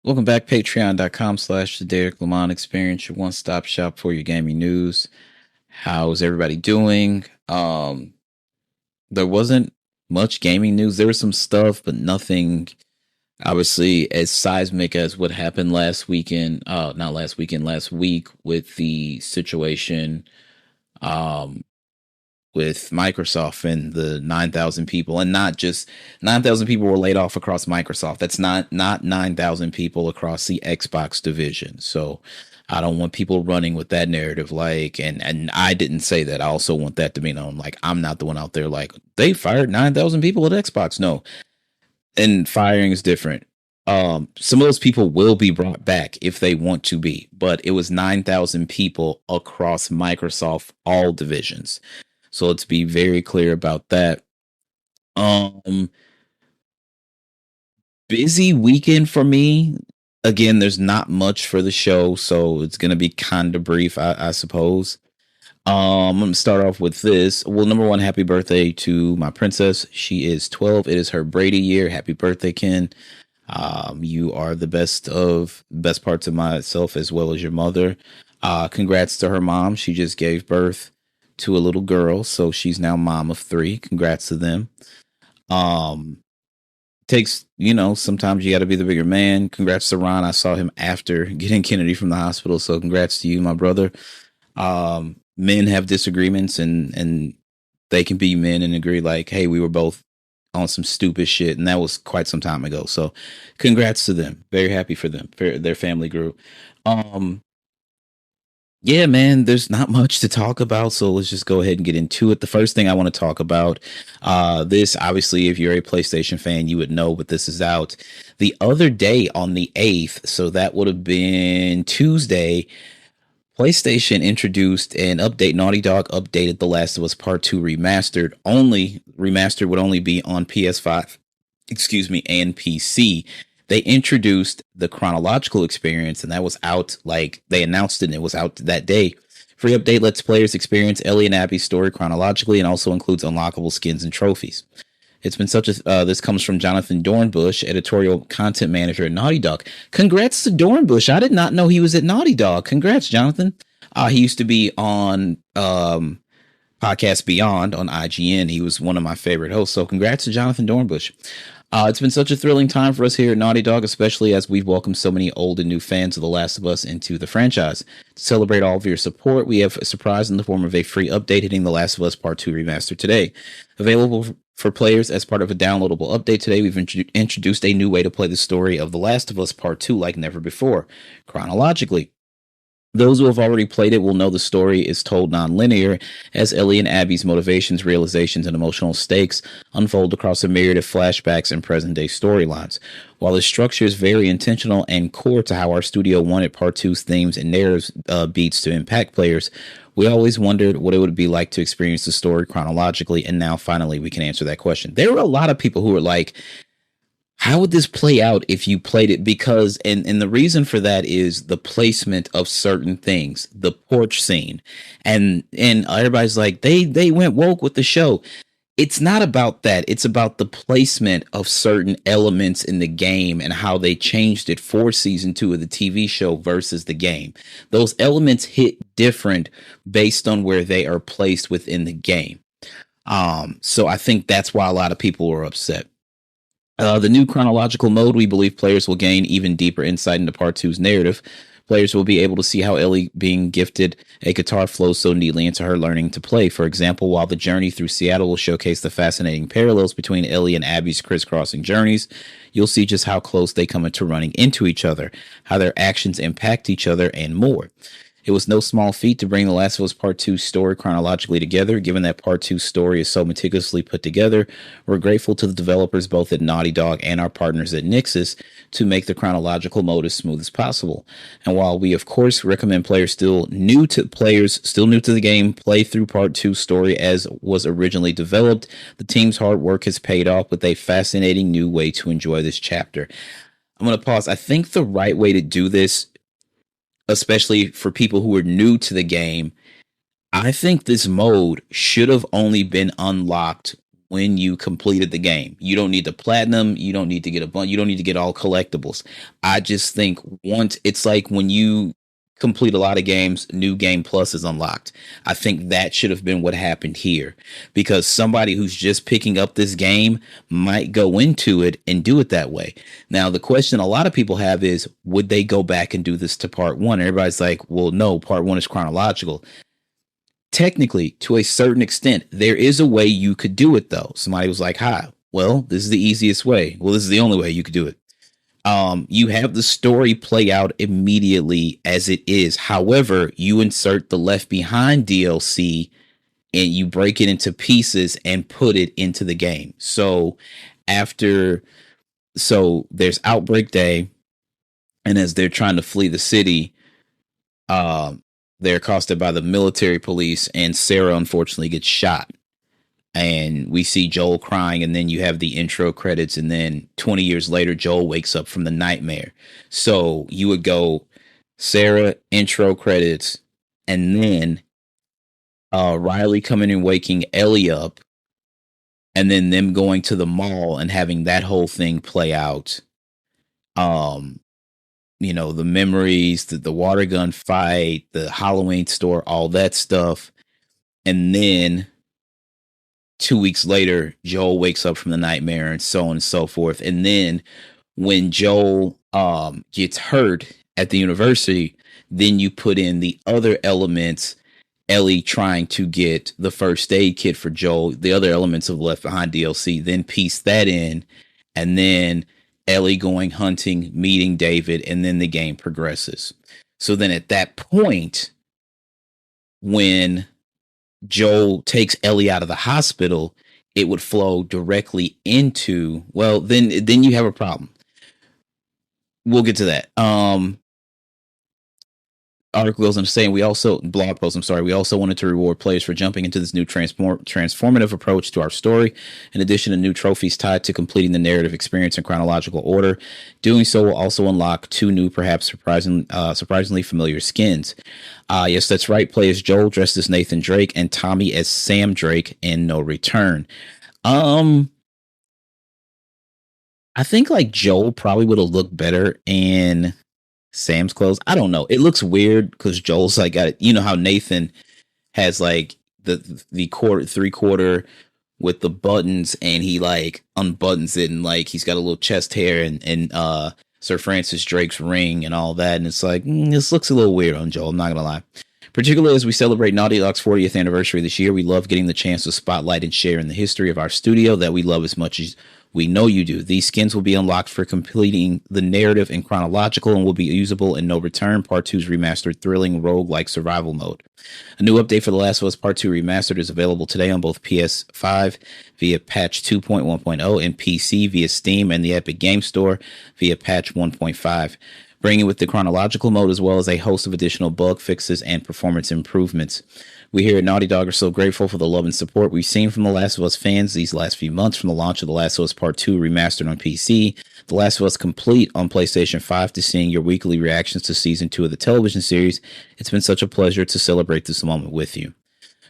Welcome back, patreon.com/slash the Derrick Lamon Experience, your one-stop shop for your gaming news. How's everybody doing? There wasn't much gaming news. There was some stuff, but nothing obviously as seismic as what happened last weekend. Not last weekend, last week with the situation um with Microsoft and the 9,000 people, and not just 9,000 people were laid off across Microsoft. That's not 9,000 people across the Xbox division. So I don't want people running with that narrative. Like, and I didn't say that. I also want that to be known. Like, I'm not the one out there like they fired 9,000 people at Xbox. No, and firing is different. Some of those people will be brought back if they want to be, but it was 9,000 people across Microsoft, all divisions. So let's be very clear about that. Um, Busy weekend for me. Again, there's not much for the show, so it's gonna be kind of brief, I suppose. I'm gonna start off with this. Well, number one, happy birthday to my princess. She is 12. It is her Brady year. Happy birthday, Ken. You are the best parts of myself as well as your mother. Congrats to her mom. She just gave birth to a little girl, so she's now mom of three. Congrats to them. Um, Takes, sometimes you got to be the bigger man. Congrats to Ron. I saw him after getting Kennedy from the hospital, so congrats to you, my brother. Men have disagreements, and they can be men and agree like, hey, we were both on some stupid shit, and that was quite some time ago. So congrats to them. Very happy for them, for their family group. Yeah, man, there's not much to talk about, so let's just go ahead and get into it. The first thing I want to talk about, this obviously, if you're a PlayStation fan, you would know, but this is out the other day on the 8th, so that would have been Tuesday. PlayStation introduced an update. Naughty Dog updated The Last of Us Part 2 remastered. Remastered would only be on PS5, and PC. They introduced the chronological experience, and that was out, like, they announced it, and it was out that day. Free update lets players experience Ellie and Abby's story chronologically and also includes unlockable skins and trophies. It's been such a, this comes from Jonathan Dornbush, editorial content manager at Naughty Dog. Congrats to Dornbush. I did not know he was at Naughty Dog. Congrats, Jonathan. He used to be on Podcast Beyond on IGN. He was one of my favorite hosts. So congrats to Jonathan Dornbush. It's been such a thrilling time for us here at Naughty Dog, especially as we've welcomed so many old and new fans of The Last of Us into the franchise. To celebrate all of your support, we have a surprise in the form of a free update hitting The Last of Us Part 2 Remastered today. Available for players as part of a downloadable update today, we've introduced a new way to play the story of The Last of Us Part 2 like never before, chronologically. Those who have already played it will know the story is told non-linear, as Ellie and Abby's motivations, realizations, and emotional stakes unfold across a myriad of flashbacks and present-day storylines. While the structure is very intentional and core to how our studio wanted Part 2's themes and narrative beats to impact players, we always wondered what it would be like to experience the story chronologically, and now finally we can answer that question. There were a lot of people who were like, how would this play out if you played it? Because, and the reason for that is the placement of certain things, the porch scene, and everybody's like, they went woke with the show. It's not about that. It's about the placement of certain elements in the game and how they changed it for season 2 of the TV show versus the game. Those elements hit different based on where they are placed within the game. So I think that's why a lot of people were upset. The new chronological mode, we believe players will gain even deeper insight into Part 2's narrative. Players will be able to see how Ellie being gifted a guitar flows so neatly into her learning to play. For example, while the journey through Seattle will showcase the fascinating parallels between Ellie and Abby's crisscrossing journeys, you'll see just how close they come into running into each other, how their actions impact each other, and more. It was no small feat to bring The Last of Us Part 2 story chronologically together. Given that Part 2 story is so meticulously put together, we're grateful to the developers both at Naughty Dog and our partners at Nixxes to make the chronological mode as smooth as possible. And while we of course recommend players still new to the game play through Part 2 story as was originally developed, the team's hard work has paid off with a fascinating new way to enjoy this chapter. I'm going to pause. I think the right way to do this, especially for people who are new to the game, I think this mode should have only been unlocked when you completed the game. You don't need the platinum. You don't need to get a bunch. You don't need to get all collectibles. I just think once it's like when you complete a lot of games, new game plus is unlocked. I think that should have been what happened here, because somebody who's just picking up this game might go into it and do it that way. Now, the question a lot of people have is, would they go back and do this to part one? Everybody's like, well, no, part one is chronological. Technically, to a certain extent, there is a way you could do it, though. Somebody was like, hi, well, this is the easiest way. Well, this is the only way you could do it. You have the story play out immediately as it is. However, you insert the Left Behind DLC and you break it into pieces and put it into the game. So there's Outbreak Day, and as they're trying to flee the city, they're accosted by the military police, and Sarah unfortunately gets shot. And we see Joel crying, and then you have the intro credits, and then 20 years later, Joel wakes up from the nightmare. So you would go Sarah, intro credits, and then Riley coming and waking Ellie up, and then them going to the mall and having that whole thing play out. The memories, the water gun fight, the Halloween store, all that stuff. And then 2 weeks later, Joel wakes up from the nightmare, and so on and so forth. And then when Joel gets hurt at the university, then you put in the other elements, Ellie trying to get the first aid kit for Joel, the other elements of Left Behind DLC, then piece that in, and then Ellie going hunting, meeting David, and then the game progresses. So then at that point, when Joel takes Ellie out of the hospital, it would flow directly into, well, then you have a problem. We'll get to that. Article goes on saying, blog post, we also wanted to reward players for jumping into this new transformative approach to our story. In addition to new trophies tied to completing the narrative experience in chronological order, doing so will also unlock 2 new, perhaps surprisingly familiar skins. Yes, that's right. Play as Joel dressed as Nathan Drake and Tommy as Sam Drake in No Return. I think like Joel probably would have looked better in Sam's clothes. I don't know. It looks weird because Joel's like got, how Nathan has like the 3/4 with the buttons, and he like unbuttons it, and like he's got a little chest hair and Sir Francis Drake's ring and all that, and it's like this looks a little weird on Joel. I'm not gonna lie. Particularly as we celebrate Naughty Dog's 40th anniversary this year, we love getting the chance to spotlight and share in the history of our studio that we love as much as we know you do. These skins will be unlocked for completing the narrative in chronological and will be usable in No Return, Part 2's remastered thrilling roguelike survival mode. A new update for The Last of Us Part 2 Remastered is available today on both PS5 via patch 2.1.0 and PC via Steam and the Epic Game Store via patch 1.5. Bringing with the chronological mode as well as a host of additional bug fixes and performance improvements. We here at Naughty Dog are so grateful for the love and support we've seen from The Last of Us fans these last few months, from the launch of The Last of Us Part 2 Remastered on PC, The Last of Us Complete on PlayStation 5, to seeing your weekly reactions to Season 2 of the television series. It's been such a pleasure to celebrate this moment with you.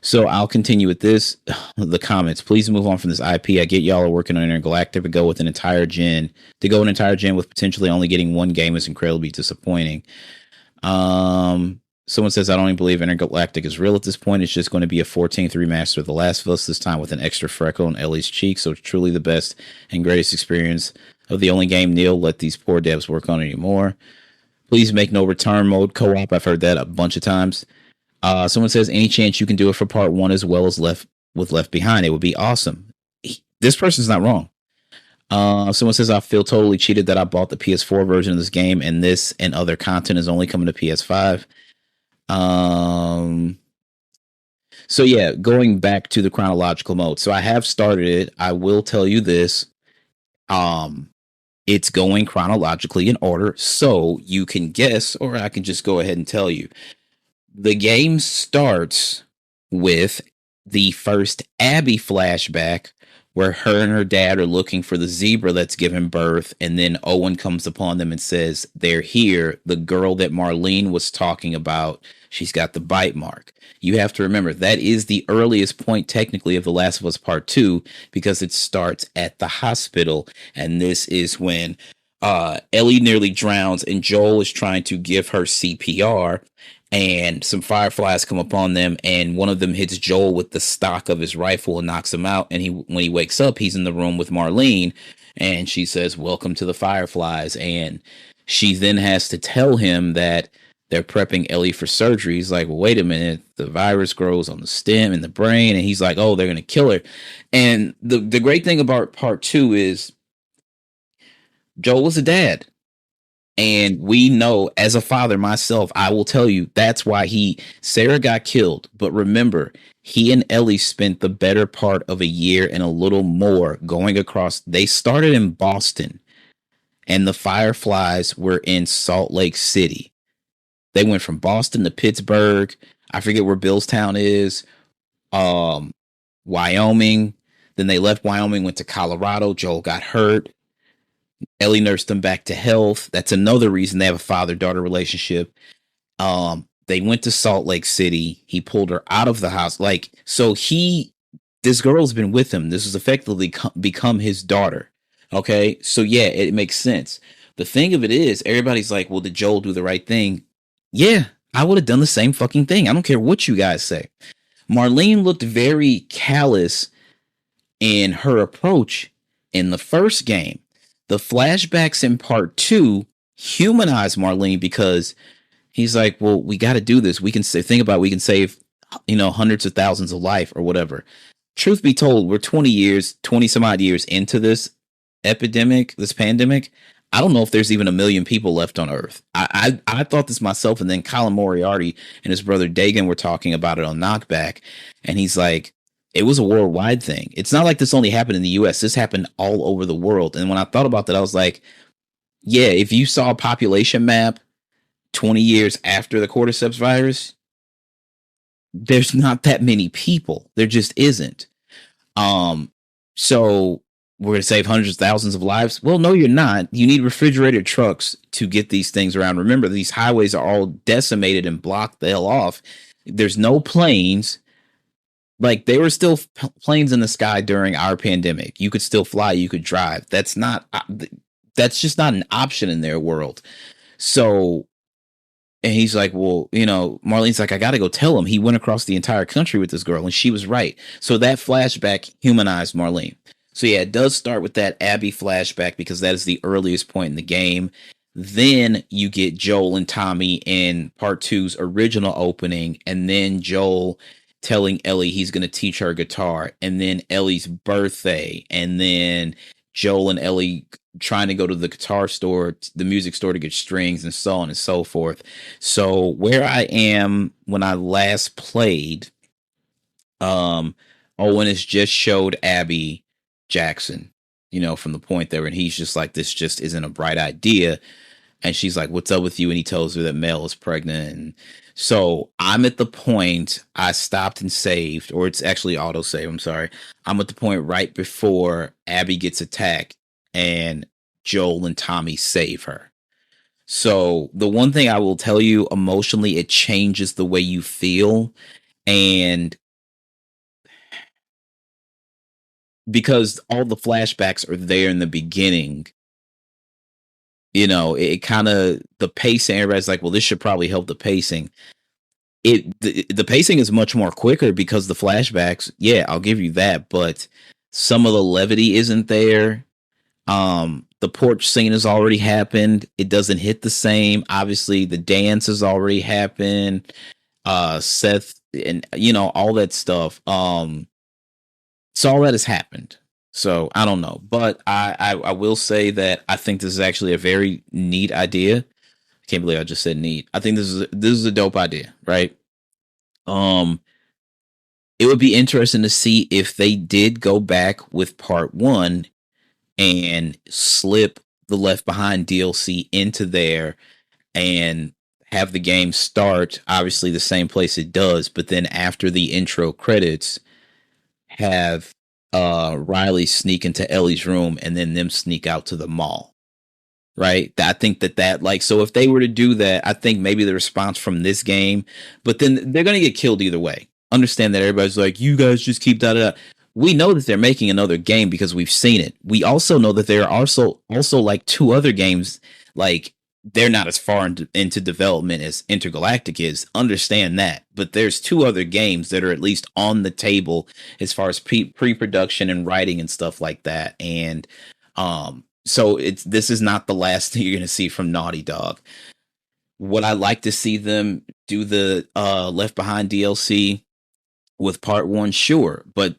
So I'll continue with this. The comments. Please move on from this IP. I get y'all are working on Intergalactic, but go an entire gen with potentially only getting one game is incredibly disappointing. Someone says, I don't even believe Intergalactic is real at this point. It's just going to be a 14th remaster of The Last of Us, this time with an extra freckle on Ellie's cheek. So truly the best and greatest experience of the only game Neil let these poor devs work on anymore. Please make No Return mode co-op. I've heard that a bunch of times. Someone says, any chance you can do it for part 1 as well as Left Behind? It would be awesome. This person's not wrong. Someone says, I feel totally cheated that I bought the PS4 version of this game and this and other content is only coming to PS5. So yeah, going back to the chronological mode. So I have started it. I will tell you this. It's going chronologically in order, so you can guess, or I can just go ahead and tell you. The game starts with the first Abby flashback where her and her dad are looking for the zebra that's given birth, and then Owen comes upon them and says they're here. The girl that Marlene was talking about, she's got the bite mark. You have to remember that is the earliest point technically of The Last of Us Part 2, because it starts at the hospital, and this is when Ellie nearly drowns and Joel is trying to give her CPR, and some fireflies come upon them, and one of them hits Joel with the stock of his rifle and knocks him out. And when he wakes up, he's in the room with Marlene, and she says, "Welcome to the fireflies." And she then has to tell him that they're prepping Ellie for surgery. He's like, "Well, wait a minute. The virus grows on the stem in the brain." And he's like, "Oh, they're going to kill her." And the great thing about part 2 is Joel was a dad. And we know, as a father myself, I will tell you that's why Sarah got killed. But remember, he and Ellie spent the better part of a year and a little more going across. They started in Boston, and the Fireflies were in Salt Lake City. They went from Boston to Pittsburgh. I forget where Billstown is. Wyoming. Then they left Wyoming, went to Colorado. Joel got hurt. Ellie nursed them back to health. That's another reason they have a father-daughter relationship. They went to Salt Lake City. He pulled her out of the house. This girl's been with him. This has effectively become his daughter. Okay. So yeah, it makes sense. The thing of it is, everybody's like, well, did Joel do the right thing? Yeah, I would have done the same fucking thing. I don't care what you guys say. Marlene looked very callous in her approach in the first game. The flashbacks in part 2 humanize Marlene, because he's like, well, we got to do this. We can think about it. We can save, hundreds of thousands of life or whatever. Truth be told, we're 20 some odd years into this pandemic. I don't know if there's even 1 million people left on Earth. I thought this myself, and then Colin Moriarty and his brother Dagan were talking about it on Knockback, and he's like, it was a worldwide thing. It's not like this only happened in the US. This happened all over the world. And when I thought about that, I was like, yeah, if you saw a population map 20 years after the cordyceps virus, there's not that many people. There just isn't. So we're going to save hundreds of thousands of lives. Well, no, you're not. You need refrigerated trucks to get these things around. Remember, these highways are all decimated and blocked the hell off. There's no planes. Like, there were still planes in the sky during our pandemic. You could still fly, you could drive. That's just not an option in their world. So, and he's like, well, Marlene's like, I got to go tell him. He went across the entire country with this girl, and she was right. So that flashback humanized Marlene. So yeah, it does start with that Abby flashback, because that is the earliest point in the game. Then you get Joel and Tommy in part 2's original opening, and then Joel telling Ellie he's going to teach her guitar, and then Ellie's birthday, and then Joel and Ellie trying to go to the guitar store, the music store, to get strings, and so on and so forth. So where I am when I last played, Owen has just showed Abby Jackson, from the point there, and he's just like, this just isn't a bright idea. And she's like, what's up with you? And he tells her that Mel is pregnant. And so I'm at the point I stopped and saved, or it's actually autosave. I'm sorry. I'm at the point right before Abby gets attacked and Joel and Tommy save her. So the one thing I will tell you, emotionally, it changes the way you feel. And because all the flashbacks are there in the beginning, it kind of, the pacing, everybody's like, well, this should probably help the pacing. The pacing is much more quicker because the flashbacks, yeah, I'll give you that, but some of the levity isn't there. The porch scene has already happened. It doesn't hit the same. Obviously, the dance has already happened. Seth and all that stuff. So all that has happened. So I don't know, but I will say that I think this is actually a very neat idea. I can't believe I just said neat. I think this is a dope idea, right? It would be interesting to see if they did go back with part 1 and slip the Left Behind DLC into there and have the game start obviously the same place it does, but then after the intro credits have Riley sneak into Ellie's room and then them sneak out to the mall. Right. I think that like, so if they were to do that, I think maybe the response from this game, but then they're going to get killed either way. Understand that everybody's like, you guys just keep that. We know that they're making another game because we've seen it. We also know that there are also like two other games, like they're not as far into development as Intergalactic is. Understand that. But there's two other games that are at least on the table as far as pre-production and writing and stuff like that. And, so this is not the last thing you're going to see from Naughty Dog. Would I like to see them do the Left Behind DLC with part 1? Sure, but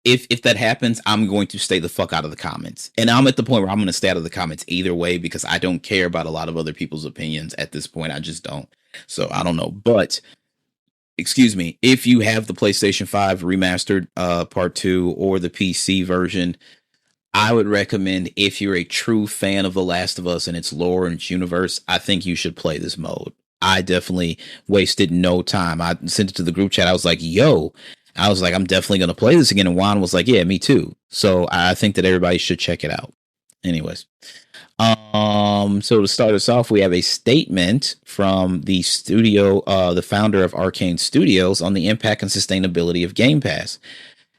if that happens, I'm going to stay the fuck out of the comments. And I'm at the point where I'm going to stay out of the comments either way because I don't care about a lot of other people's opinions at this point. I just don't. So I don't know. But excuse me, if you have the PlayStation 5 remastered part 2 or the PC version, I would recommend, if you're a true fan of The Last of Us and its lore and its universe, I think you should play this mode. I definitely wasted no time. I sent it to the group chat. I was like, I'm definitely going to play this again. And Juan was like, yeah, me too. So I think that everybody should check it out. Anyways. So to start us off, we have a statement from the studio, the founder of Arkane Studios, on the impact and sustainability of Game Pass.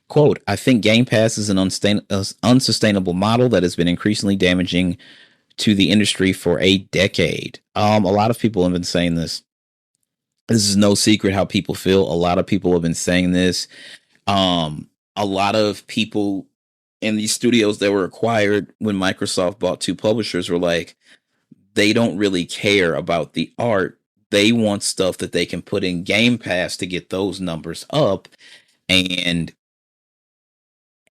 Quote, I think Game Pass is an unsustainable model that has been increasingly damaging to the industry for a decade. A lot of people have been saying this. This is no secret how people feel. A lot of people have been saying this. A lot of people in these studios that were acquired when Microsoft bought two publishers were like, they don't really care about the art. They want stuff that they can put in Game Pass to get those numbers up. And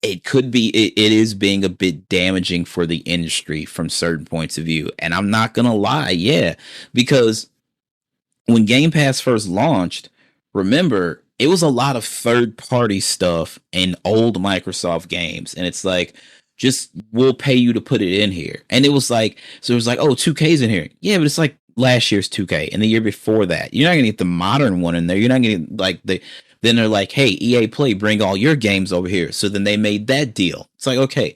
it could be, it is being a bit damaging for the industry from certain points of view. And I'm not going to lie. Yeah, because when Game Pass first launched, remember, it was a lot of third party stuff and old Microsoft games. And it's like, just, we'll pay you to put it in here. And it was like, so it was like, oh, 2K's in here. Yeah, but it's like last year's 2K and the year before that. You're not going to get the modern one in there. You're not going to like then they're like, hey, EA Play, bring all your games over here. So then they made that deal. It's like, okay.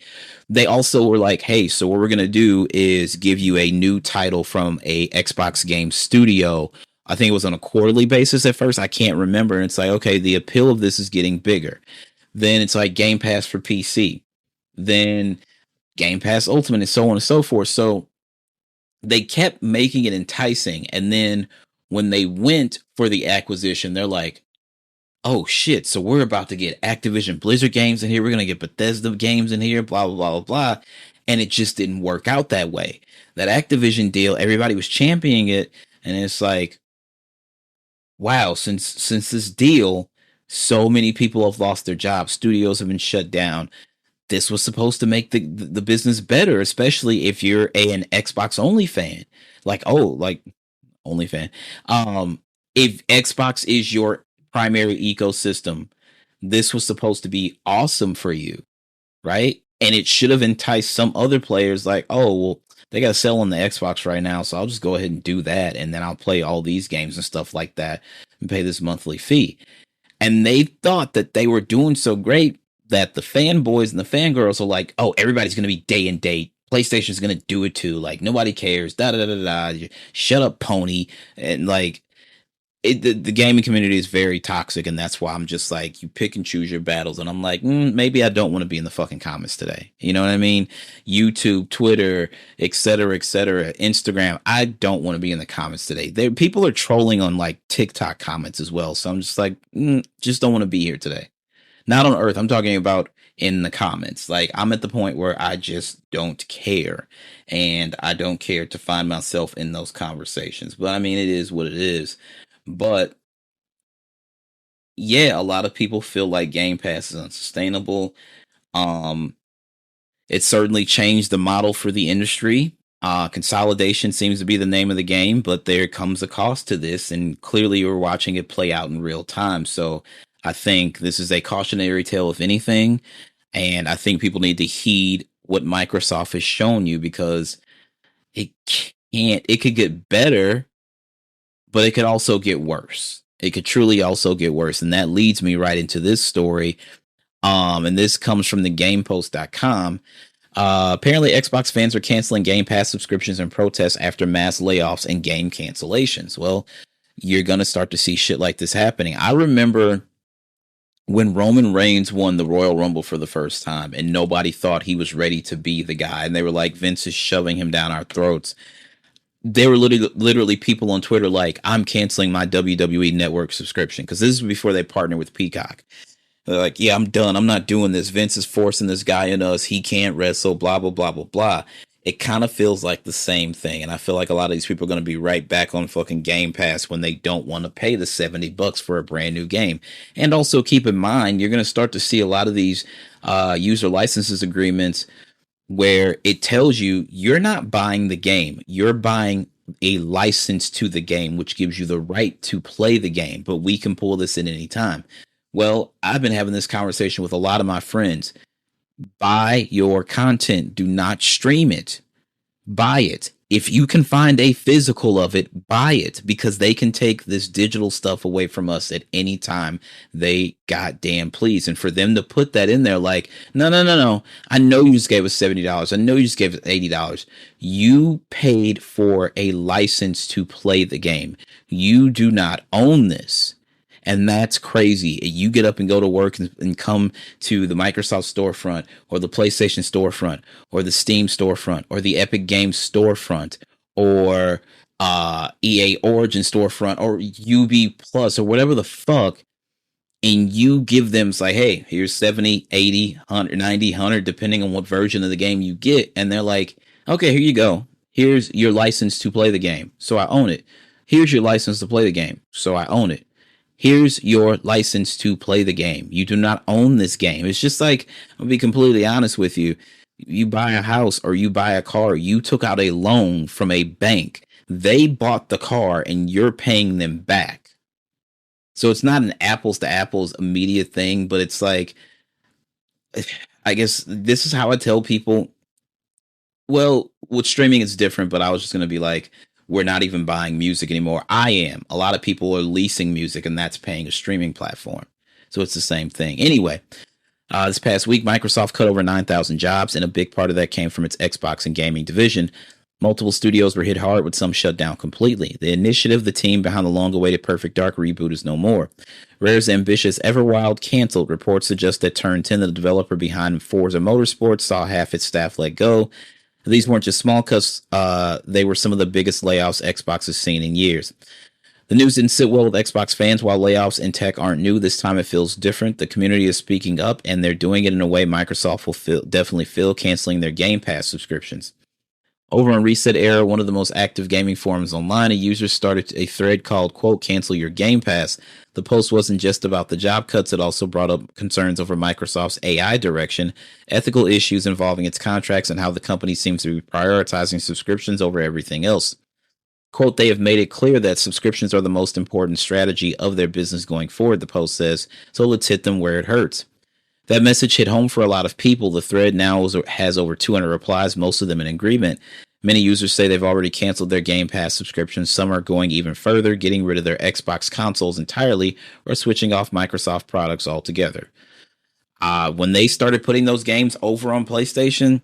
They also were like, hey, so what we're going to do is give you a new title from a Xbox game studio. I think it was on a quarterly basis at first. I can't remember. And it's like, okay, the appeal of this is getting bigger. Then it's like Game Pass for PC. Then Game Pass Ultimate and so on and so forth. So they kept making it enticing. And then when they went for the acquisition, they're like, oh shit, so we're about to get Activision Blizzard games in here. We're going to get Bethesda games in here, blah, blah, blah, blah, blah. And it just didn't work out that way. That Activision deal, everybody was championing it. And it's like, wow, since this deal, so many people have lost their jobs. Studios have been shut down. This was supposed to make the business better, especially if you're an Xbox only fan. Like, only fan. If Xbox is your primary ecosystem, this was supposed to be awesome for you, right? And it should have enticed some other players like, oh, well, they got to sell on the Xbox right now, so I'll just go ahead and do that, and then I'll play all these games and stuff like that and pay this monthly fee. And they thought that they were doing so great that the fanboys and the fangirls are like, oh, everybody's going to be day and date. PlayStation's going to do it too. Like, nobody cares. Da-da-da-da-da. Shut up, pony. And like, the gaming community is very toxic, and that's why I'm just like, you pick and choose your battles. And I'm like, maybe I don't want to be in the fucking comments today. You know what I mean? YouTube, Twitter, etc., Instagram. I don't want to be in the comments today. People are trolling on like TikTok comments as well. So I'm just like, just don't want to be here today. Not on Earth. I'm talking about in the comments. Like, I'm at the point where I just don't care, and I don't care to find myself in those conversations. But I mean, it is what it is. But yeah, a lot of people feel like Game Pass is unsustainable. It certainly changed the model for the industry. Consolidation seems to be the name of the game, but there comes a cost to this, and clearly we're watching it play out in real time. So I think this is a cautionary tale, if anything, and I think people need to heed what Microsoft has shown you, because it could get better, but it could also get worse. It could truly also get worse. And that leads me right into this story. And this comes from the GamePost.com. Apparently, Xbox fans are canceling Game Pass subscriptions in protest after mass layoffs and game cancellations. Well, you're going to start to see shit like this happening. I remember when Roman Reigns won the Royal Rumble for the first time and nobody thought he was ready to be the guy. And they were like, Vince is shoving him down our throats. There were literally people on Twitter like, I'm canceling my WWE Network subscription, because this is before they partnered with Peacock. They're like, yeah, I'm done. I'm not doing this. Vince is forcing this guy in us. He can't wrestle, blah, blah, blah, blah, blah. It kind of feels like the same thing. And I feel like a lot of these people are going to be right back on fucking Game Pass when they don't want to pay the $70 for a brand new game. And also keep in mind, you're going to start to see a lot of these user licenses agreements where it tells you you're not buying the game. You're buying a license to the game, which gives you the right to play the game. But we can pull this in any time. Well, I've been having this conversation with a lot of my friends. Buy your content. Do not stream it. Buy it. If you can find a physical of it, buy it, because they can take this digital stuff away from us at any time they goddamn please. And for them to put that in there like, no. I know you just gave us $70. I know you just gave us $80. You paid for a license to play the game. You do not own this. And that's crazy. You get up and go to work and come to the Microsoft storefront or the PlayStation storefront or the Steam storefront or the Epic Games storefront or EA Origin storefront or UB Plus or whatever the fuck. And you give them, it's like, hey, here's 70, 80, 100, 90, 100, depending on what version of the game you get. And they're like, okay, here you go. Here's your license to play the game. So I own it. Here's your license to play the game. So I own it. Here's your license to play the game. You do not own this game. It's just like, I'll be completely honest with you. You buy a house or you buy a car. You took out a loan from a bank. They bought the car and you're paying them back. So it's not an apples to apples immediate thing, but it's like, I guess this is how I tell people. Well, with streaming, it's different, but I was just going to be like, we're not even buying music anymore. I am. A lot of people are leasing music, and that's paying a streaming platform. So it's the same thing. Anyway, this past week, Microsoft cut over 9,000 jobs, and a big part of that came from its Xbox and gaming division. Multiple studios were hit hard, with some shut down completely. The initiative, the team behind the long-awaited Perfect Dark reboot, is no more. Rare's ambitious Everwild canceled. Reports suggest that Turn 10, the developer behind Forza Motorsports, saw half its staff let go. These weren't just small cuts, they were some of the biggest layoffs Xbox has seen in years. The news didn't sit well with Xbox fans. While layoffs in tech aren't new, this time it feels different. The community is speaking up, and they're doing it in a way Microsoft will definitely feel, canceling their Game Pass subscriptions. Over on Reset Era, one of the most active gaming forums online, a user started a thread called, quote, cancel your Game Pass. The post wasn't just about the job cuts. It also brought up concerns over Microsoft's AI direction, ethical issues involving its contracts, and how the company seems to be prioritizing subscriptions over everything else. Quote, they have made it clear that subscriptions are the most important strategy of their business going forward, the post says, so let's hit them where it hurts. That message hit home for a lot of people. The thread now has over 200 replies, most of them in agreement. Many users say they've already canceled their Game Pass subscriptions. Some are going even further, getting rid of their Xbox consoles entirely or switching off Microsoft products altogether. When they started putting those games over on PlayStation,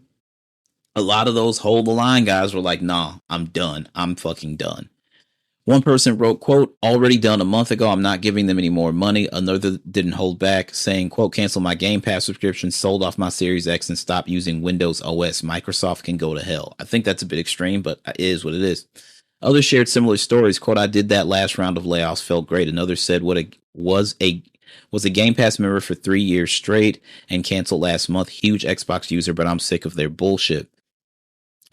a lot of those hold the line guys were like, nah, I'm done. I'm fucking done. One person wrote, quote, already done a month ago. I'm not giving them any more money. Another didn't hold back, saying, quote, cancel my Game Pass subscription, sold off my Series X, and stop using Windows OS. Microsoft can go to hell. I think that's a bit extreme, but it is what it is. Others shared similar stories. Quote, I did that last round of layoffs, felt great. Another said was a Game Pass member for 3 years straight and canceled last month. Huge Xbox user, but I'm sick of their bullshit.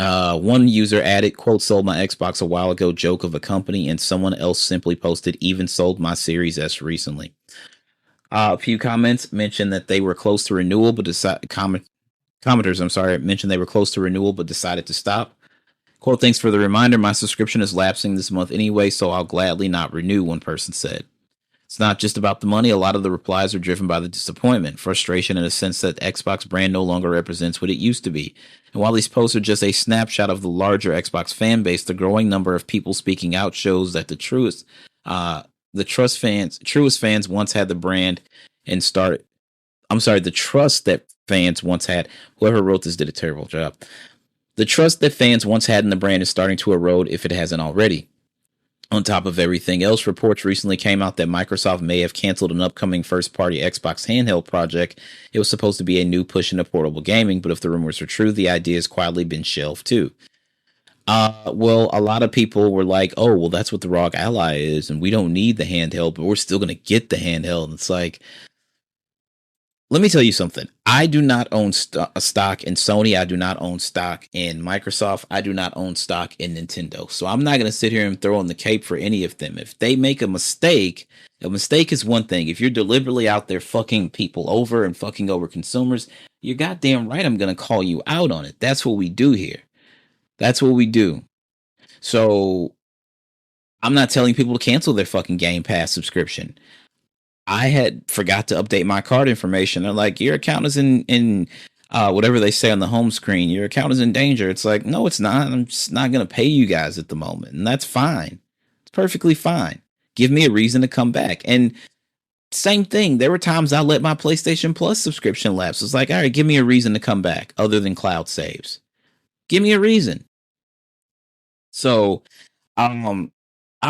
One user added, quote, sold my Xbox a while ago, joke of a company, and someone else simply posted, even sold my Series S recently. A few comments mentioned that they were close to renewal, but commenters, mentioned they were close to renewal, but decided to stop. Quote, thanks for the reminder. My subscription is lapsing this month anyway, so I'll gladly not renew, one person said. It's not just about the money. A lot of the replies are driven by the disappointment, frustration, and a sense that Xbox brand no longer represents what it used to be. And while these posts are just a snapshot of the larger Xbox fan base, the growing number of people speaking out shows that the truest fans once had the brand and started I'm sorry, the trust that fans once had. Whoever wrote this did a terrible job. The trust that fans once had in the brand is starting to erode if it hasn't already. On top of everything else, reports recently came out that Microsoft may have canceled an upcoming first-party Xbox handheld project. It was supposed to be a new push into portable gaming, but if the rumors are true, the idea has quietly been shelved too. Well, a lot of people were like, "Oh, well, that's what the ROG Ally is, and we don't need the handheld, but we're still going to get the handheld." And it's like, let me tell you something. I do not own stock in Sony. I do not own stock in Microsoft. I do not own stock in Nintendo. So I'm not going to sit here and throw on the cape for any of them. If they make a mistake is one thing. If you're deliberately out there fucking people over and fucking over consumers, you're goddamn right I'm going to call you out on it. That's what we do here. That's what we do. So I'm not telling people to cancel their fucking Game Pass subscription. I had forgot to update my card information. They're like, your account is in whatever they say on the home screen. Your account is in danger. It's like, no, it's not. I'm just not going to pay you guys at the moment. And that's fine. It's perfectly fine. Give me a reason to come back. And same thing. There were times I let my PlayStation Plus subscription lapse. It's like, all right, give me a reason to come back other than cloud saves. Give me a reason. So, I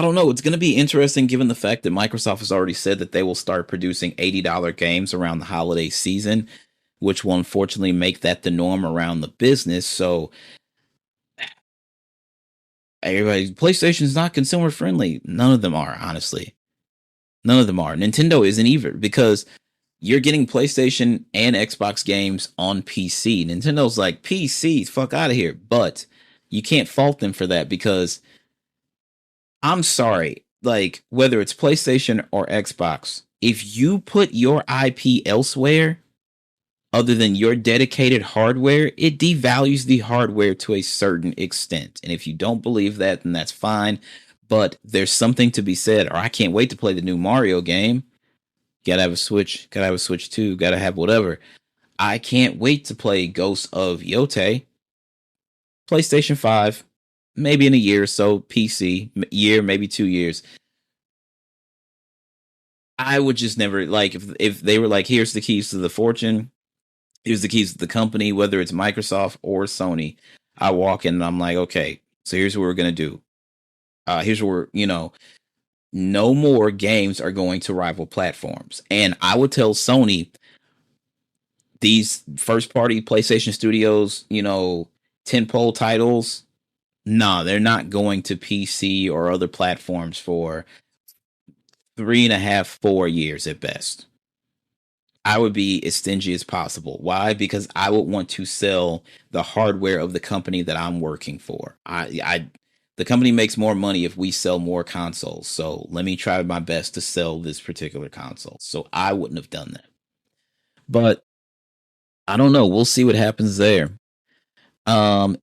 don't know. It's going to be interesting given the fact that Microsoft has already said that they will start producing $80 games around the holiday season, which will unfortunately make that the norm around the business. So everybody, PlayStation is not consumer friendly. None of them are, honestly. None of them are. Nintendo isn't either, because you're getting PlayStation and Xbox games on PC. Nintendo's like, PC, fuck out of here. But you can't fault them for that, because I'm sorry, like, whether it's PlayStation or Xbox, if you put your IP elsewhere other than your dedicated hardware, it devalues the hardware to a certain extent. And if you don't believe that, then that's fine. But there's something to be said, or I can't wait to play the new Mario game. Gotta have a Switch, gotta have a Switch 2, gotta have whatever. I can't wait to play Ghosts of Yote. PlayStation 5. Maybe in a year or so, PC, year, maybe 2 years. I would just never, like, if they were like, here's the keys to the fortune, here's the keys to the company, whether it's Microsoft or Sony, I walk in and I'm like, okay, so here's what we're going to do. Here's what no more games are going to rival platforms. And I would tell Sony, these first party PlayStation Studios, tentpole titles, no, they're not going to PC or other platforms for 3.5, 4 years at best. I would be as stingy as possible. Why? Because I would want to sell the hardware of the company that I'm working for. The company makes more money if we sell more consoles. So let me try my best to sell this particular console. So I wouldn't have done that. But I don't know. We'll see what happens there.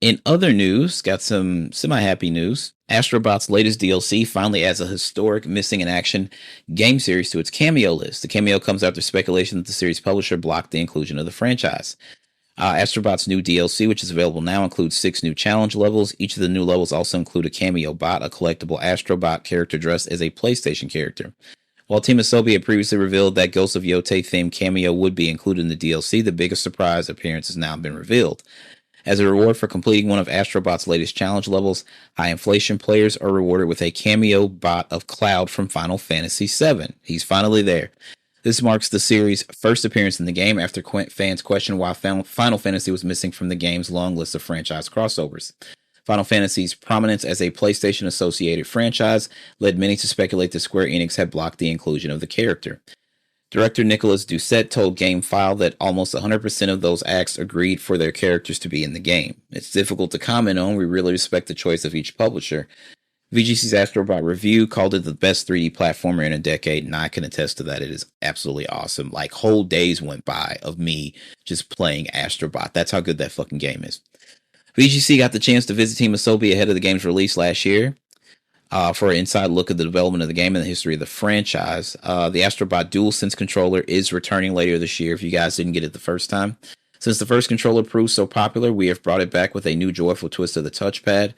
In other news, got some semi-happy news. Astro Bot's latest DLC finally adds a historic missing in action game series to its cameo list. The cameo comes after speculation that the series publisher blocked the inclusion of the franchise. Astro Bot's new DLC, which is available now, includes 6 new challenge levels. Each of the new levels also include a cameo bot, a collectible Astro Bot character dressed as a PlayStation character. While Team Asobi had previously revealed that Ghost of Yote themed cameo would be included in the DLC, the biggest surprise appearance has now been revealed. As a reward for completing one of Astro Bot's latest challenge levels, high inflation players are rewarded with a cameo bot of Cloud from Final Fantasy VII. He's finally there. This marks the series' first appearance in the game after fans questioned why Final Fantasy was missing from the game's long list of franchise crossovers. Final Fantasy's prominence as a PlayStation-associated franchise led many to speculate that Square Enix had blocked the inclusion of the character. Director Nicolas Doucet told GameFile that almost 100% of those acts agreed for their characters to be in the game. It's difficult to comment on. We really respect the choice of each publisher. VGC's Astro Bot review called it the best 3D platformer in a decade, and I can attest to that. It is absolutely awesome. Like, whole days went by of me just playing Astro Bot. That's how good that fucking game is. VGC got the chance to visit Team Asobi ahead of the game's release last year. For an inside look at the development of the game and the history of the franchise. The Astro Bot DualSense controller is returning later this year if you guys didn't get it the first time. Since the first controller proved so popular, we have brought it back with a new joyful twist of the touchpad.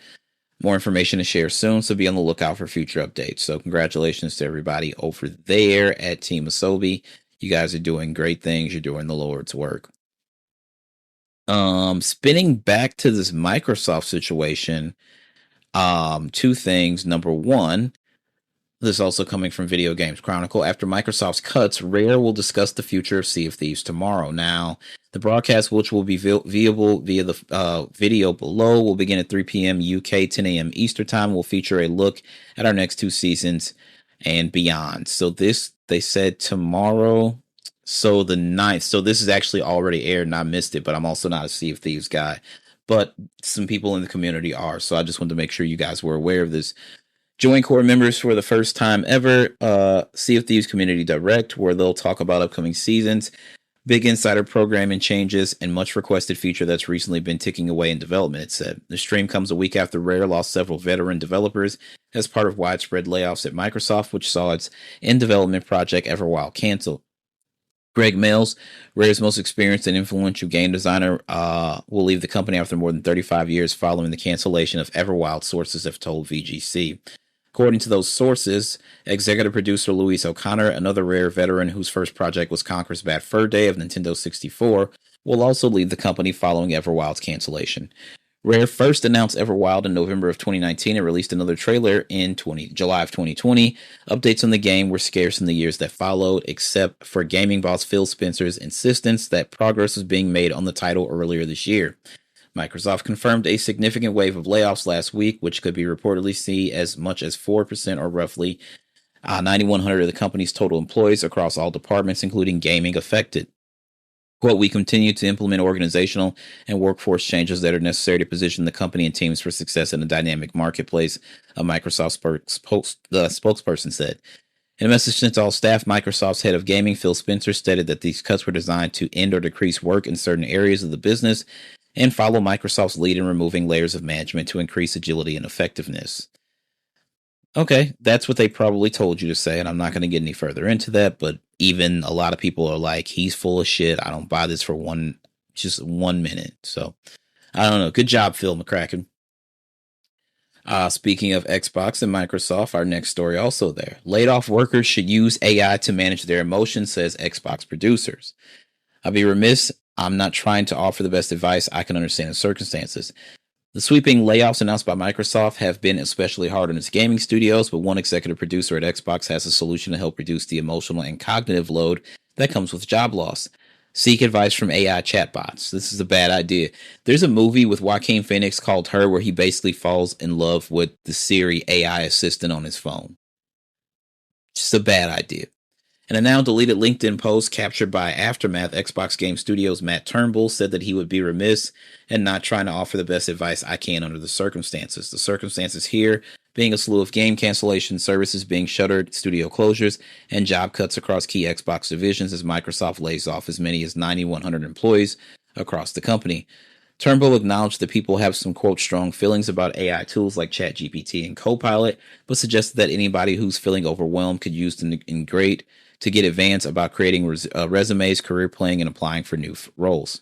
More information to share soon, so be on the lookout for future updates. So congratulations to everybody over there at Team Asobi. You guys are doing great things. You're doing the Lord's work. Spinning back to this Microsoft situation, two things. Number one, this is also coming from Video Games Chronicle. After Microsoft's cuts, Rare will discuss the future of Sea of Thieves tomorrow. Now, the broadcast, which will be viewable via the video below, will begin at 3 p.m. UK, 10 a.m. Eastern Time. Will feature a look at our next two seasons and beyond. So this, they said tomorrow. So the 9th. So this is actually already aired and I missed it, but I'm also not a Sea of Thieves guy. But some people in the community are. So I just wanted to make sure you guys were aware of this. Join core members for the first time ever, Sea of Thieves Community Direct, where they'll talk about upcoming seasons, big insider programming changes, and much requested feature that's recently been ticking away in development, it said. The stream comes a week after Rare lost several veteran developers as part of widespread layoffs at Microsoft, which saw its in-development project Everwild canceled. Greg Mills, Rare's most experienced and influential game designer, will leave the company after more than 35 years following the cancellation of Everwild, sources have told VGC. According to those sources, executive producer Luis O'Connor, another Rare veteran whose first project was Conker's Bad Fur Day of Nintendo 64, will also leave the company following Everwild's cancellation. Rare first announced Everwild in November of 2019 and released another trailer in July of 2020. Updates on the game were scarce in the years that followed, except for gaming boss Phil Spencer's insistence that progress was being made on the title earlier this year. Microsoft confirmed a significant wave of layoffs last week, which could be reportedly seen as much as 4% or roughly 9,100 of the company's total employees across all departments, including gaming, affected. Quote, we continue to implement organizational and workforce changes that are necessary to position the company and teams for success in a dynamic marketplace, a Microsoft spokesperson said. In a message sent to all staff, Microsoft's head of gaming, Phil Spencer, stated that these cuts were designed to end or decrease work in certain areas of the business and follow Microsoft's lead in removing layers of management to increase agility and effectiveness. Okay, that's what they probably told you to say, and I'm not going to get any further into that, but even a lot of people are like, he's full of shit. I don't buy this for just 1 minute. So, I don't know. Good job, Phil McCracken. Speaking of Xbox and Microsoft, our next story also there. Laid off workers should use AI to manage their emotions, says Xbox producers. I'll be remiss. I'm not trying to offer the best advice. I can understand the circumstances. The sweeping layoffs announced by Microsoft have been especially hard on its gaming studios, but one executive producer at Xbox has a solution to help reduce the emotional and cognitive load that comes with job loss. Seek advice from AI chatbots. This is a bad idea. There's a movie with Joaquin Phoenix called Her where he basically falls in love with the Siri AI assistant on his phone. Just a bad idea. In a now deleted LinkedIn post captured by Aftermath, Xbox Game Studios' Matt Turnbull said that he would be remiss in not trying to offer the best advice I can under the circumstances. The circumstances here being a slew of game cancellation, services being shuttered, studio closures, and job cuts across key Xbox divisions as Microsoft lays off as many as 9,100 employees across the company. Turnbull acknowledged that people have some, quote, strong feelings about AI tools like ChatGPT and Copilot, but suggested that anybody who's feeling overwhelmed could use them to get advance about creating resumes, career planning, and applying for new roles.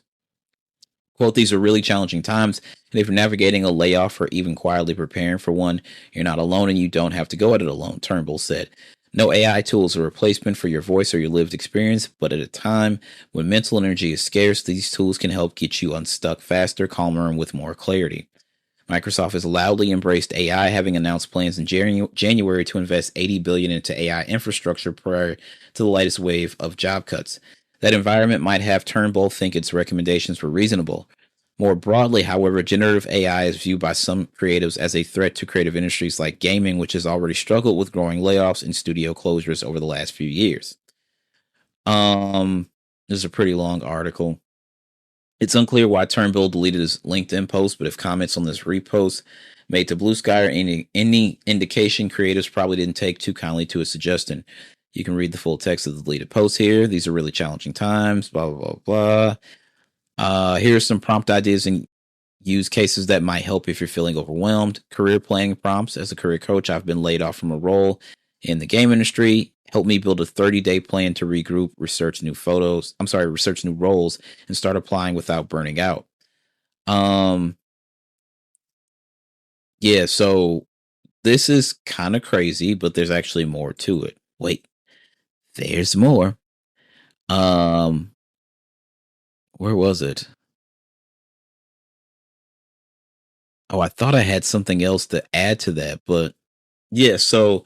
Quote, these are really challenging times, and if you're navigating a layoff or even quietly preparing for one, you're not alone and you don't have to go at it alone, Turnbull said. No AI tool is a replacement for your voice or your lived experience, but at a time when mental energy is scarce, these tools can help get you unstuck faster, calmer, and with more clarity. Microsoft has loudly embraced AI, having announced plans in January to invest $80 billion into AI infrastructure prior to the latest wave of job cuts. That environment might have Turnbull think its recommendations were reasonable. More broadly, however, generative AI is viewed by some creatives as a threat to creative industries like gaming, which has already struggled with growing layoffs and studio closures over the last few years. This is a pretty long article. It's unclear why Turnbull deleted his LinkedIn post, but if comments on this repost made to Blue Sky or any indication, creators probably didn't take too kindly to his suggestion. You can read the full text of the deleted post here. These are really challenging times, blah, blah, blah, blah. Here's some prompt ideas and use cases that might help if you're feeling overwhelmed. Career planning prompts. As a career coach, I've been laid off from a role in the game industry. Help me build a 30-day plan to regroup, research new roles, and start applying without burning out. Yeah, so this is kind of crazy, but there's actually more to it. Wait, there's more. Um, where was it? Oh, I thought I had something else to add to that, but yeah, so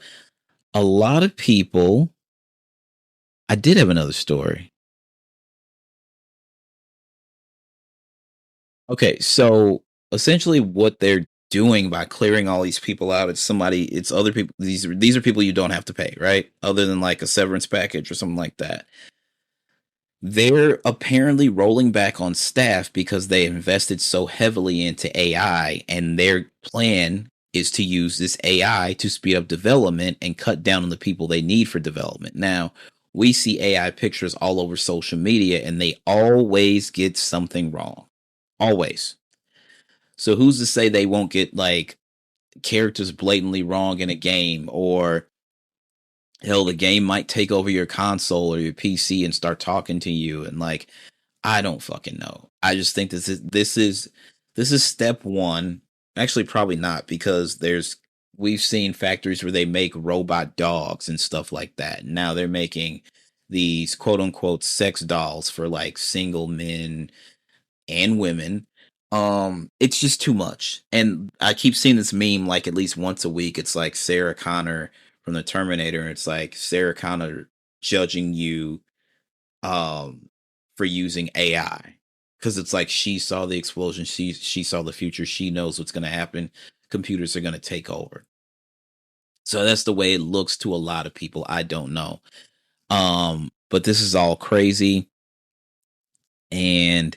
a lot of people I did have another story. Okay, so essentially what they're doing by clearing all these people out, it's other people, these are people you don't have to pay, right? Other than like a severance package or something like that. They're apparently rolling back on staff because they invested so heavily into AI, and their plan is to use this AI to speed up development and cut down on the people they need for development. Now, we see AI pictures all over social media, and they always get something wrong. Always. So who's to say they won't get like characters blatantly wrong in a game, or hell, the game might take over your console or your PC and start talking to you, and like, I don't fucking know. I just think this is step one. Actually, probably not, because we've seen factories where they make robot dogs and stuff like that. Now they're making these quote unquote sex dolls for like single men and women. It's just too much. And I keep seeing this meme like at least once a week. It's like Sarah Connor from the Terminator, and it's like Sarah Connor judging you for using AI, because it's like she saw the explosion, she saw the future, she knows what's going to happen. Computers are going to take over. So that's the way it looks to a lot of people. I don't know. But this is all crazy, and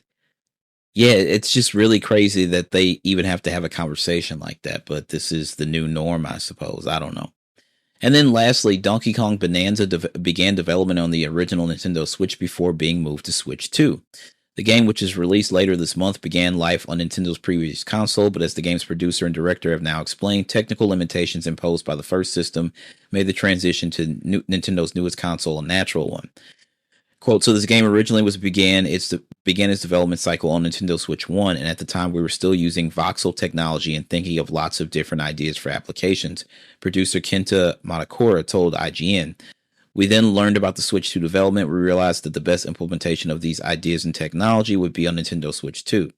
yeah, it's just really crazy that they even have to have a conversation like that, but this is the new norm, I suppose. I don't know. And then lastly, Donkey Kong Bonanza began development on the original Nintendo Switch before being moved to Switch 2. The game, which is released later this month, began life on Nintendo's previous console, but as the game's producer and director have now explained, technical limitations imposed by the first system made the transition to Nintendo's newest console a natural one. Quote, so this game originally began its development cycle on Nintendo Switch 1, and at the time we were still using voxel technology and thinking of lots of different ideas for applications. Producer Kenta Matakura told IGN. We then learned about the Switch 2 development. We realized that the best implementation of these ideas and technology would be on Nintendo Switch 2.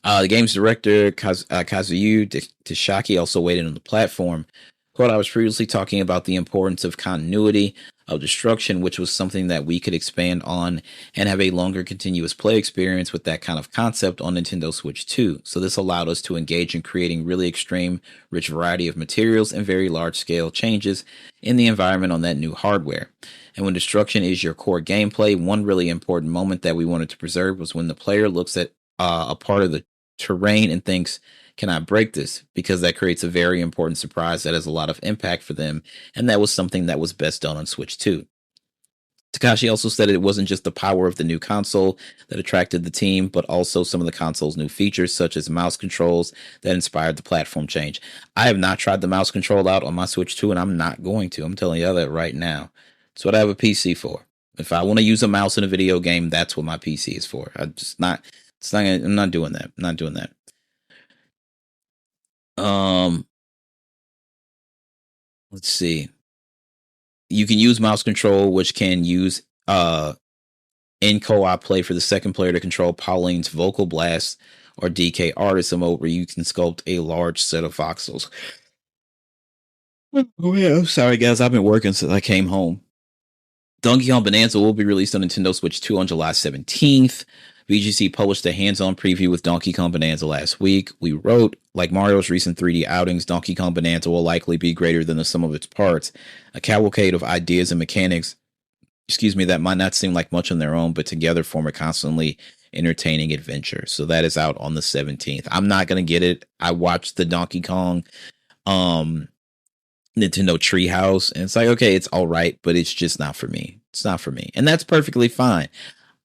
The game's director, Kazuyu Tishaki, also weighed in on the platform. Quote, I was previously talking about the importance of continuity of destruction, which was something that we could expand on and have a longer continuous play experience with that kind of concept on Nintendo Switch 2. So this allowed us to engage in creating really extreme, rich variety of materials and very large scale changes in the environment on that new hardware. And when destruction is your core gameplay, one really important moment that we wanted to preserve was when the player looks at a part of the terrain and thinks, can I break this? Because that creates a very important surprise that has a lot of impact for them, and that was something that was best done on Switch 2. Takashi also said it wasn't just the power of the new console that attracted the team, but also some of the console's new features, such as mouse controls, that inspired the platform change. I have not tried the mouse control out on my Switch 2, and I'm not going to. I'm telling you that right now. It's what I have a PC for. If I want to use a mouse in a video game, that's what my PC is for. I'm not doing that. I'm not doing that. Um, let's see. You can use mouse control, which can use in co-op play for the second player to control Pauline's vocal blast, or DK artist mode, where you can sculpt a large set of voxels. Oh yeah, I'm sorry guys, I've been working since I came home. Donkey Kong Bonanza will be released on Nintendo Switch 2 on July 17th. VGC published a hands-on preview with Donkey Kong Bonanza last week. We wrote, like Mario's recent 3D outings, Donkey Kong Bonanza will likely be greater than the sum of its parts, a cavalcade of ideas and mechanics, that might not seem like much on their own, but together form a constantly entertaining adventure. So that is out on the 17th. I'm not going to get it. I watched the Donkey Kong Nintendo Treehouse, and it's like, okay, it's all right, but it's just not for me. It's not for me. And that's perfectly fine.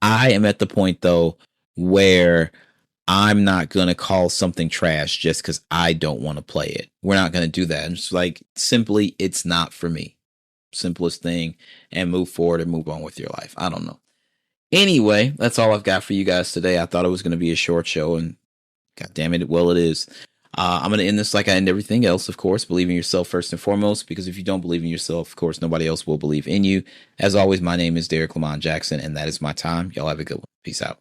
I am at the point, though, where I'm not going to call something trash just because I don't want to play it. We're not going to do that. It's like, simply, it's not for me. Simplest thing, and move forward and move on with your life. I don't know. Anyway, that's all I've got for you guys today. I thought it was going to be a short show, and god damn it, well, it is. I'm going to end this like I end everything else, of course. Believe in yourself first and foremost, because if you don't believe in yourself, of course, nobody else will believe in you. As always, my name is Derrick Lamon Jackson, and that is my time. Y'all have a good one. Peace out.